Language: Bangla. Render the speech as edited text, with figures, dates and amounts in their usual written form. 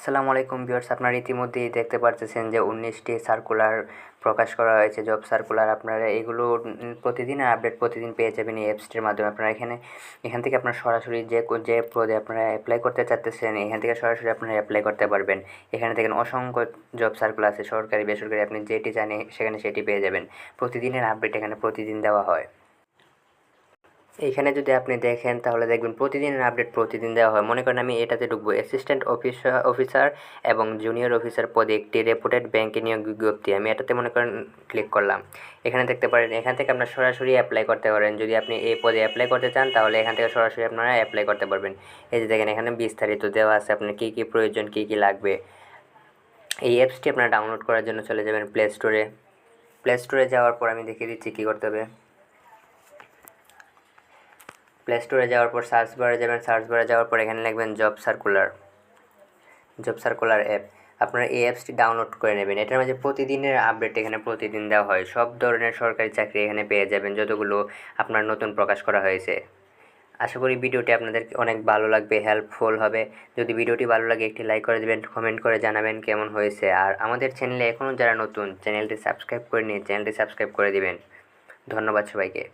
আসসালামু আলাইকুম ভিউয়ার্স, আপনারা ইতিমধ্যেই দেখতে পারতেছেন যে 19টি সার্কুলার প্রকাশ করা হয়েছে, জব সার্কুলার। আপনারা এগুলো প্রতিদিনের আপডেট প্রতিদিন পেয়ে যাবেন এই অ্যাপসটির মাধ্যমে। আপনারা এখান থেকে আপনারা সরাসরি যে পদে আপনারা অ্যাপ্লাই করতে চাচ্তেছেন এখান থেকে সরাসরি আপনারা অ্যাপ্লাই করতে পারবেন। এখানে দেখেন অসংখ্য জব সার্কুলার আছে, সরকারি বেসরকারি, আপনি যেটি চান সেখানে সেটি পেয়ে যাবেন। প্রতিদিনের আপডেট এখানে প্রতিদিন দেওয়া হয়। এইখানে যদি আপনি দেখেন তাহলে দেখবেন প্রতিদিনের আপডেট প্রতিদিন দেওয়া হয়। মনে করেন আমি এটাতে ঢুকবো, অ্যাসিস্ট্যান্ট অফিসার এবং জুনিয়র অফিসার পদে একটি রেপুটেড ব্যাংকে নিয়োগ বিজ্ঞপ্তি। আমি এটাতে মনে করেন ক্লিক করলাম। এখানে দেখতে পারেন এখান থেকে আপনার সরাসরি অ্যাপ্লাই করতে পারেন। যদি আপনি এই পদে অ্যাপ্লাই করতে চান তাহলে এখান থেকে সরাসরি আপনারা অ্যাপ্লাই করতে পারবেন। এই যে দেখেন এখানে বিস্তারিত দেওয়া আছে, আপনার কী কী প্রয়োজন, কী কী লাগবে। এই অ্যাপসটি আপনারা ডাউনলোড করার জন্য চলে যাবেন প্লে স্টোরে। প্লে স্টোরে যাওয়ার পর আমি দেখিয়ে দিচ্ছি কী করতে হবে। প্লে স্টোরে যাওয়ার পর সার্চ বারে যাবেন। সার্চ বারে যাওয়ার পর এখানে লিখবেন জব সার্কুলার অ্যাপ। আপনারা এই অ্যাপসটি ডাউনলোড করে নেবেন। এটার মাঝে প্রতিদিনের আপডেট এখানে প্রতিদিন দেওয়া হয়। সব ধরনের সরকারি চাকরি এখানে পেয়ে যাবেন, যতগুলো আপনার নতুন প্রকাশ করা হয়েছে। আশা করি ভিডিওটি আপনাদের অনেক ভালো লাগবে, হেল্পফুল হবে। যদি ভিডিওটি ভালো লাগে একটি লাইক করে দেবেন, কমেন্ট করে জানাবেন কেমন হয়েছে। আর আমাদের চ্যানেলে এখনও যারা নতুন, চ্যানেলটি সাবস্ক্রাইব করে নিন, চ্যানেলটি সাবস্ক্রাইব করে দিবেন। ধন্যবাদ সবাইকে।